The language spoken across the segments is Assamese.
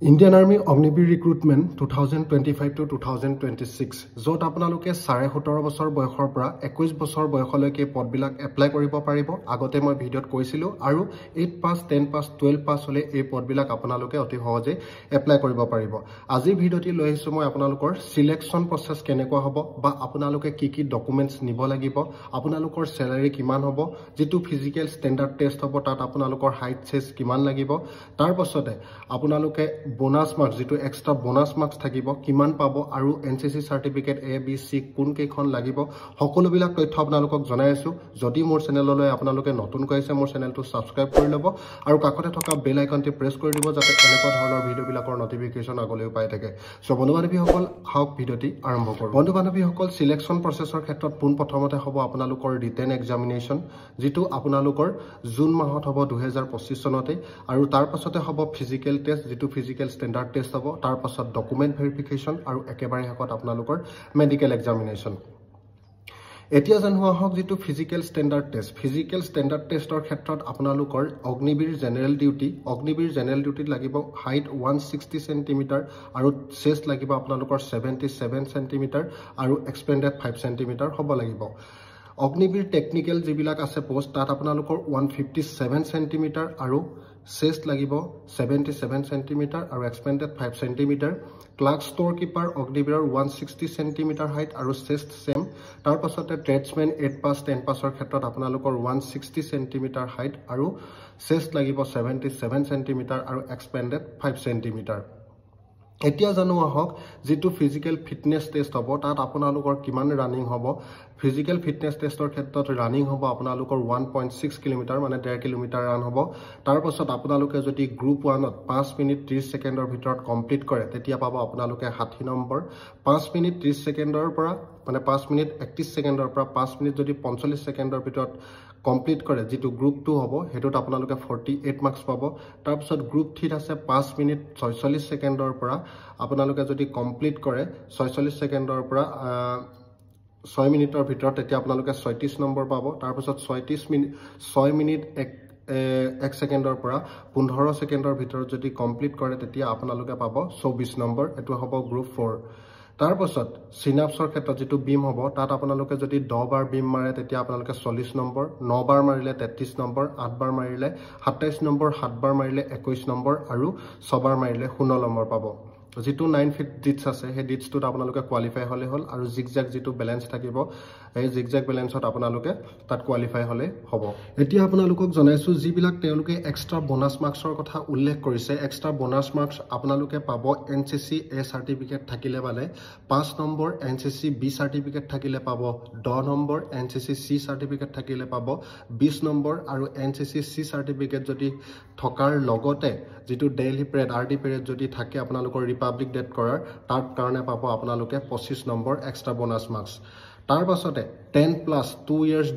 Indian Army Omnibir Recruitment 2025 to 2026 যত আপোনালোকে 17.5 বছৰ বয়সৰ পৰা 21 বছৰ বয়সলৈকে পদবিলাক এপ্লাই কৰিব পাৰিব আগতে মই ভিডিঅত কৈছিলো আৰু 8 পাস 10 পাস 12 পাস হলে এই পদবিলাক আপোনালোকে অতি সহজে এপ্লাই কৰিব পাৰিব আজি ভিডিঅটি লৈ আহিছো মই আপোনালোকৰ সিলেকশন প্ৰসেস কেনেকুৱা হ'ব বা আপোনালোকে কি কি ডকুমেন্টস নিব লাগিব আপোনালোকৰ স্যালাৰি কিমান হ'ব যেটো ফিজিক্যাল স্ট্যান্ডাৰ্ড টেস্ট হ'ব তাত আপোনালোকৰ হাইট সাইজ কিমান লাগিব তাৰ পাছতে আপোনালোকে bonus marks যেটো এক্সট্ৰা bonus marks থাকিব কিমান পাব আৰু এনসিসি সাৰ্টিফিকেট এ বি সি কোন কেখন লাগিব সকলো বিলাক তথ্য আপোনালোকক জনাই আছো যদি মোৰ চেনেললৈ আপোনালোকে নতুন কৈছে মোৰ চেনেলটো সাবস্ক্ৰাইব কৰি লব আৰু কাষতে থকা বেল আইকনটি প্ৰেছ কৰি দিব যাতে এনেকুৱা ধৰণৰ ভিডিও বিলাকৰ নটিফিকেশন আগলৈ পাই থাকে সো বন্ধু-বান্ধৱীসকল হাওক ভিডিওটি আৰম্ভ কৰো বন্ধু-বান্ধৱীসকল সিলেকশন প্ৰসেছৰ ক্ষেত্ৰত পোন প্ৰথমতে হ'ব আপোনালোকৰ ৰিটেন এক্সামিনেশন যেটো আপোনালোকৰ জুন মাহত হ'ব 2025 চনতে আৰু তাৰ পাছতে হ'ব ফিজিক্যাল টেষ্ট যেটো ফিজিক্যাল স্ট্যান্ডাৰ্ড টেস্ট হ'ব তাৰ পাছত ডকুমেন্ট ভেৰিফিকেশন আৰু একেবাৰে শেষত আপোনালোকৰ মেডিকেল এক্সামিনেশন এতিয়া জানোৱা হওক যেটো ফিজিক্যাল স্ট্যান্ডাৰ্ড টেস্ট টেষ্টৰ ক্ষেত্ৰত আপোনালোকৰ অগ্নিবীৰ জেনাৰেল ডিউটি লাগিব হাইট 160 সেন্টিমিটাৰ আৰু চেষ্ট লাগিব আপোনালোকৰ 77 সেন্টিমিটাৰ আৰু এক্সপেন্ডেড 5 সেন্টিমিটাৰ হ'ব লাগিব অগ্নিবীৰ টেকনিক্যাল যিবিলাক আছে পোষ্ট তাত আপোনালোকৰ 157 সেন্টিমিটাৰ আৰু চেষ্ট লাগিব 77 সেন্টিমিটাৰ আৰু expanded 5 centimetre clerk store keeper অগ্নিবীৰৰ 160 সেন্টিমিটাৰ হাইট আৰু চেষ্ট সেম তাৰ পাছতে ট্ৰেডসম্যান 8 পাস 10 পাসৰ ক্ষেত্ৰত আপোনালোকৰ 160 সেন্টিমিটাৰ হাইট আৰু চেষ্ট লাগিব 77 সেন্টিমিটাৰ আৰু এক্সপেন্ডেড 5 সেন্টিমিটাৰ এতিয়া জানোৱা হওক যেটো ফিজিক্যাল ফিটনেস টেষ্ট হ'ব তাত আপোনালোকৰ কিমান ৰানিং হ'ব ফিজিক্যাল ফিটনেস টেষ্টৰ ক্ষেত্ৰত ৰানিং হ'ব আপোনালোকৰ 1.6 কিলোমিটাৰ মানে 1.5 কিলোমিটাৰ ৰান হ'ব তাৰ পাছত আপোনালোকে যদি গ্ৰুপ 1ত 5 মিনিট 30 সেকেন্ডৰ ভিতৰত কমপ্লিট কৰে তেতিয়া পাব আপোনালোকে 60 নম্বৰ 5 মিনিট 30 সেকেন্ডৰ পৰা মানে 5 মিনিট 31 সেকেন্ডৰ পৰা 5 মিনিট যদি 45 সেকেন্ডৰ ভিতৰত কমপ্লিট কৰে যেটো গ্ৰুপ 2 হ'ব হেতুত আপোনালোকে 48 মাৰ্কস পাব তাৰ পাছত গ্ৰুপ 3 আছে 5 মিনিট 46 সেকেন্ডৰ পৰা আপোনালোকে যদি কমপ্লিট কৰে 46 সেকেন্ডৰ পৰা 6 মিনিটৰ ভিতৰত তেতিয়া আপোনালোকে 36 নম্বৰ পাব তাৰ পাছত 6 মিনিট 1 সেকেন্ডৰ পৰা 15 সেকেন্ডৰ ভিতৰত যদি কমপ্লিট কৰে তেতিয়া আপোনালোকে পাব 24 নম্বৰ এটো হ'ব গ্ৰুপ 4 তাৰ পাছত সিনাপছৰ ক্ষেত্ৰত যেটো বিম হ'ব তাত আপোনালোকে যদি 10 বাৰ বিম মাৰে তেতিয়া আপোনালোকে 40 নম্বৰ 9 বাৰ মাৰিলে 33 নম্বৰ 8 বাৰ মাৰিলে 27 নম্বৰ 7 বাৰ মাৰিলে 21 নম্বৰ আৰু 6 বাৰ মাৰিলে 16 নম্বৰ পাব যেটো 9 ফিট ডিটস আছে হে ডিটসটোত আপোনালোকে কোৱালিফাই হলে হল আৰু জিগজাগ যেটো ব্যালেন্স থাকিব এই জিগজাগ ব্যালেন্সত আপোনালোকে তাত কোৱালিফাই হলে হ'ব এতিয়া আপোনালোকক জনাইছো যিবিলাক তেওঁলোকে এক্সট্ৰা বোনাস মাৰ্কসৰ কথা উল্লেখ কৰিছে এক্সট্ৰা বোনাস মাৰ্কস আপোনালোকে পাব এনসিসি এ সাৰ্টিফিকেট থাকিলে মানে 5 নম্বৰ এনসিসি বি সাৰ্টিফিকেট থাকিলে পাব 10 নম্বৰ এনসিসি সি সাৰ্টিফিকেট থাকিলে পাব 20 নম্বৰ আৰু এনসিসি সি সাৰ্টিফিকেট যদি থকাৰ লগতে যেটো ডেইলি পেৰেড আৰডি পেৰেড যদি থাকে আপোনালোকৰ ৰিপাব্লিক ডেট কৰাৰ তাৰ কাৰণে পাব আপোনালোকে 25 নম্বৰ এক্সট্ৰা বোনাস মাৰ্কস তাৰ পাছতে 10 প্লাস 2 ইয়াৰ্স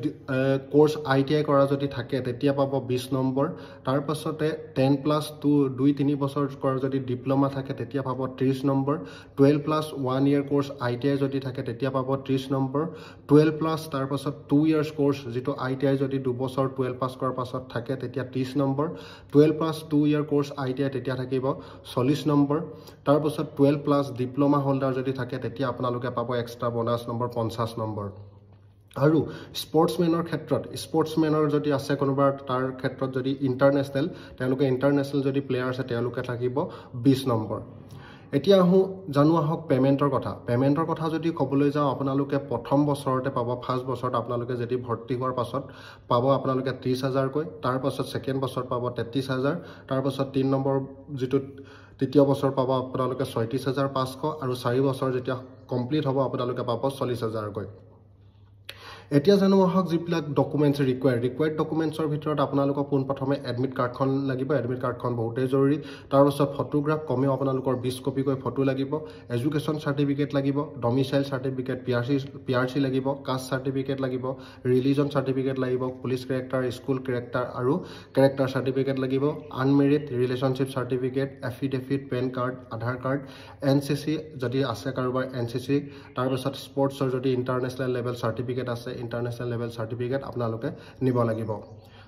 কোৰ্স আইটিআই কৰা যদি থাকে তেতিয়া পাব 20 নম্বৰ তাৰ পাছতে 10 প্লাস 2-3 বছৰ কৰা যদি ডিপ্লোমা থাকে তেতিয়া পাব 30 নম্বৰ 12 প্লাস 1 ইয়াৰ কোৰ্স আইটিআই যদি থাকে তেতিয়া পাব 30 নম্বৰ 12 প্লাস তাৰ পাছত 2 ইয়াৰ্স কোৰ্স যেটো আইটিআই যদি 2 বছৰ 12 পাস কৰাৰ পাছত থাকে তেতিয়া 30 নম্বৰ 12 প্লাস 2 ইয়াৰ কোৰ্স আইটিআই তেতিয়া থাকিব 40 নম্বৰ তাৰ পাছত 12 প্লাস ডিপ্লোমা হোল্ডাৰ যদি থাকে তেতিয়া আপোনালোকে পাব এক্সট্ৰা বোনাস নম্বৰ 50 নম্বৰ আৰু স্পৰ্টসম্যানৰ ক্ষেত্ৰত স্পৰ্টসম্যানৰ যদি আছে কোনোবা তাৰ ক্ষেত্ৰত যদি ইন্টাৰনেশনাল তেওঁলোকে ইন্টাৰনেশনাল যদি প্লেয়াৰ আছে তেওঁলোকে থাকিব 20 নম্বৰ এতিয়া হু জানোৱা হওক পেমেন্টৰ কথা যদি কবলৈ যাও আপোনালোকে প্ৰথম বছৰতে পাব ফাৰ্স্ট বছৰত আপোনালোকে যদি ভৰ্তি হোৱাৰ পাছত পাব আপোনালোকে 30000 কৈ তাৰ পাছত সেকেন্ড বছৰ পাব 33000 তাৰ পাছত 3 নম্বৰ যেটো তৃতীয় বছৰ পাব আপোনালোকে 36500 আৰু 4 বছৰ যেতিয়া কমপ্লিট হ'ব আপোনালোকে পাব 40000 কৈ এতিয়া জানোৱা হওক যিবিলাক ডকুমেন্টস ৰিকোয়াৰ্ড ডকুমেন্টসৰ ভিতৰত আপোনালোকক পোন প্ৰথমে এডমিট কাৰ্ডখন লাগিব এডমিট কাৰ্ডখন বহুতেই জৰুৰী তাৰ পাছত ফটোগ্ৰাফ কমেও আপোনালোকৰ 20 কপি কৈ ফটো লাগিব এডুকেশন সাৰ্টিফিকেট লাগিব ডমিসাইল সাৰ্টিফিকেট পিআৰসি লাগিব কাষ্ট সাৰ্টিফিকেট লাগিব ৰিলিজন সাৰ্টিফিকেট লাগিব পুলিশ ক্যাৰেক্টাৰ স্কুল ক্যাৰেক্টাৰ আৰু ক্যাৰেক্টাৰ সাৰ্টিফিকেট লাগিব unmarried relationship certificate affidavit PAN card Aadhaar card NCC যদি আছে কাৰোবাৰ এনসিসি তাৰ পাছত স্পৰ্টছৰ যদি ইন্টাৰনেশনাল লেভেল সাৰ্টিফিকেট আছে ইন্টাৰনেশনাল লেভেল সাৰ্টিফিকেট আপোনালোকে নিব লাগিব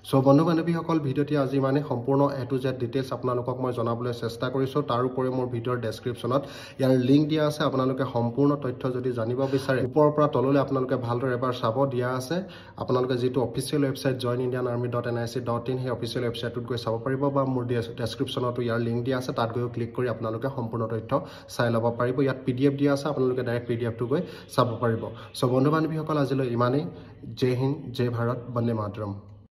সো বন্ধু বান্ধৱীসকল ভিডিঅ'টি আজি মানে সম্পূৰ্ণ এ টু জেড ডিটেইলছ আপোনালোকক মই জনাবলৈ চেষ্টা কৰিছোঁ তাৰ উপৰি মোৰ ভিডিঅ'ৰ ডেছক্ৰিপশ্যনত ইয়াৰ লিংক দিয়া আছে আপোনালোকে সম্পূৰ্ণ তথ্য যদি জানিব বিচাৰে ওপৰৰ পৰা তললৈ আপোনালোকে ভালদৰে এবাৰ চাব দিয়া আছে আপোনালোকে যেটো অফিচিয়েল ৱেবছাইট joinindianarmy.nic.in সেই অফিচিয়েল ৱেবছাইটত গৈ চাব পাৰিব বা মোৰ ডেছক্ৰিপশ্যনতো ইয়াৰ লিংক দিয়া আছে তাত গৈ ক্লিক কৰি আপোনালোকে সম্পূৰ্ণ তথ্য চাই ল'ব পাৰিব ইয়াত PDF দিয়া আছে আপোনালোকে ডাইৰেক্ট PDFটো গৈ চাব পাৰিব সো বন্ধু বান্ধৱীসকল আজিলৈ ইমানেই জয় হিন্দ জয় ভাৰত বন্দে মাতৰম